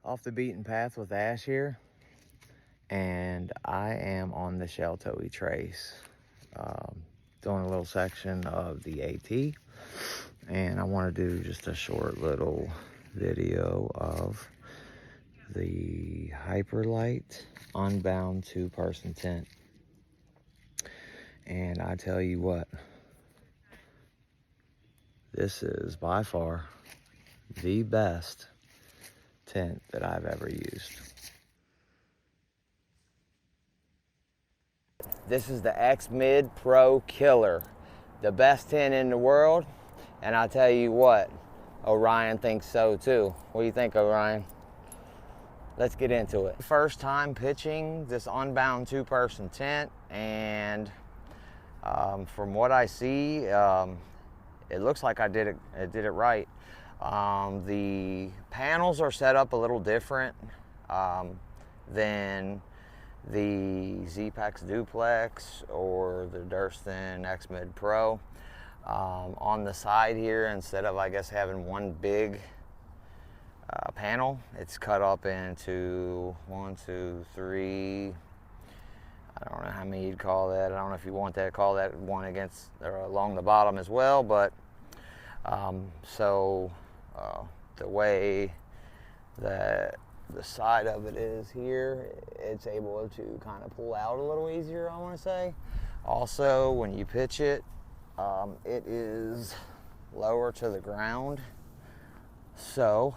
Off the beaten path with Ash here, and I am on the Sheltoe Trace, doing a little section of the AT, and I want to do just a short little video of the Hyperlite Unbound 2-person tent. And I tell you what, this is by far the best tent that I've ever used. This is the X-Mid Pro Killer, the best tent in the world, and I tell you what, Orion thinks so too. What do you think, Orion? Let's get into it. First time pitching this Unbound 2-person tent, and from what I see, it looks like I did it right. The panels are set up a little different than the Zpacks Duplex or the Durston X-Mid Pro. On the side here, instead of, I guess, having one big panel, it's cut up into 1, 2, 3. I don't know how many you'd call that. I don't know if you want to call that one against or along the bottom as well, but the way that the side of it is here, it's able to kind of pull out a little easier, I want to say. Also, when you pitch it, it is lower to the ground, so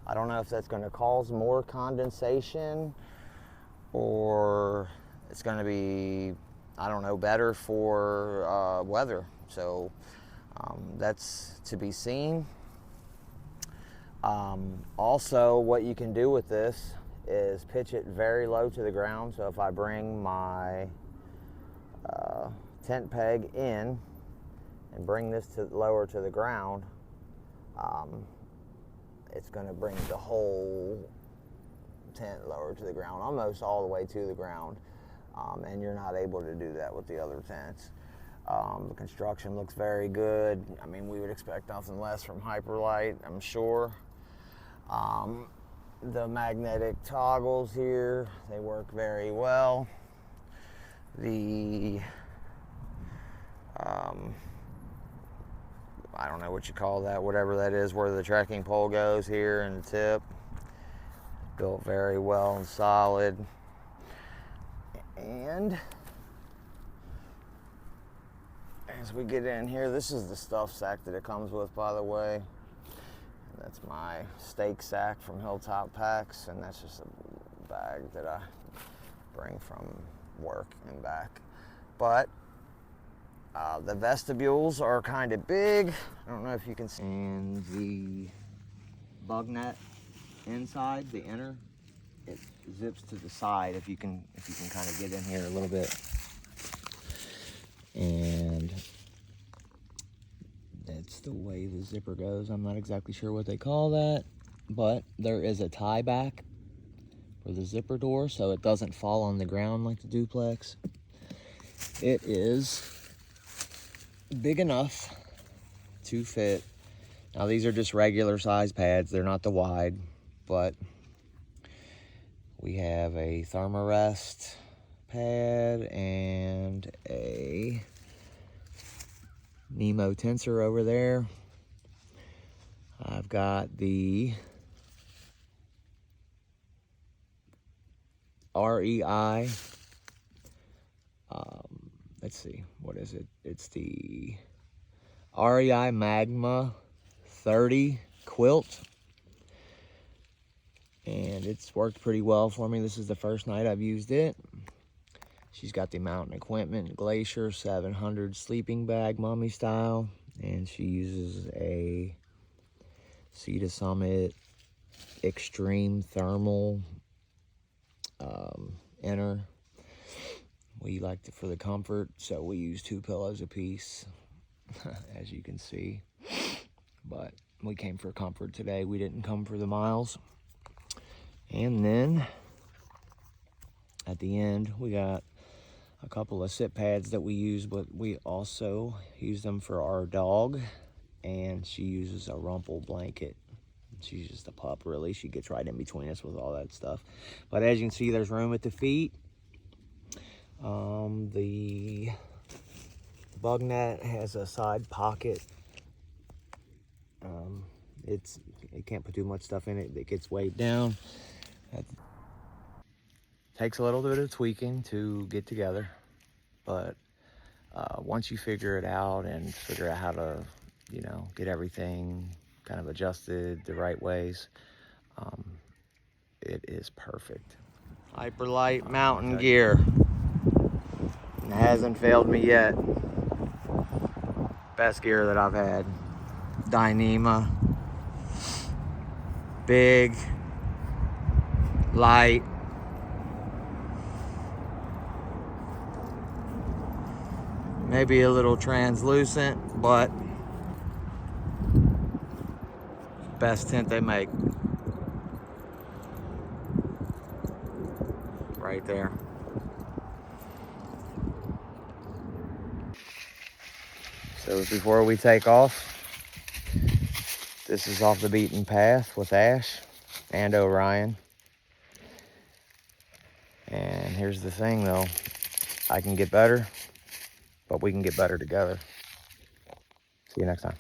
I don't know if that's going to cause more condensation or it's going to be, I don't know, better for weather. So that's to be seen. Also, what you can do with this is pitch it very low to the ground. So if I bring my tent peg in and bring this lower to the ground, it's going to bring the whole tent lower to the ground, almost all the way to the ground, and you're not able to do that with the other tents. The construction looks very good. I mean, we would expect nothing less from Hyperlite, I'm sure. The magnetic toggles here, they work very well. The I don't know what you call that, whatever that is, where the trekking pole goes here and the tip, built very well and solid. And as we get in here, this is the stuff sack that it comes with, by the way. And that's my steak sack from Hilltop Packs, and that's just a bag that I bring from work and back. But the vestibules are kind of big. I don't know if you can see. And the bug net inside, the inner, it zips to the side if you can kind of get in here a little bit. And that's the way the zipper goes. I'm not exactly sure what they call that, but there is a tie back for the zipper door so it doesn't fall on the ground like the Duplex. It is big enough to fit. Now these are just regular size pads, they're not the wide, but we have a thermarest pad and a Nemo tensor over there. I've got the REI, let's see, what is it? It's the REI Magma 30 quilt, and it's worked pretty well for me. This is the first night I've used it. She's got the mountain equipment, Glacier 700 sleeping bag, mommy style, and she uses a Sea to Summit Extreme Thermal inner. We liked it for the comfort, so we use 2 pillows a piece, as you can see. But we came for comfort today. We didn't come for the miles. And then at the end, we got a couple of sit pads that we use, but we also use them for our dog, and she uses a rumple blanket She's just a pup, really. She gets right in between us with all that stuff. But as you can see, there's room at the feet. The bug net has a side pocket. It can't put too much stuff in it. It gets weighed down. It takes a little bit of tweaking to get together, but once you figure it out and figure out how to, you know, get everything kind of adjusted the right ways, it is perfect. Hyperlite mountain gear. It hasn't failed me yet. Best gear that I've had. Dyneema. Big, light, maybe a little translucent, but best tint they make. Right there. So before we take off, this is Off the Beaten Path with Ash and Orion. And here's the thing though, I can get better, but we can get better together. See you next time.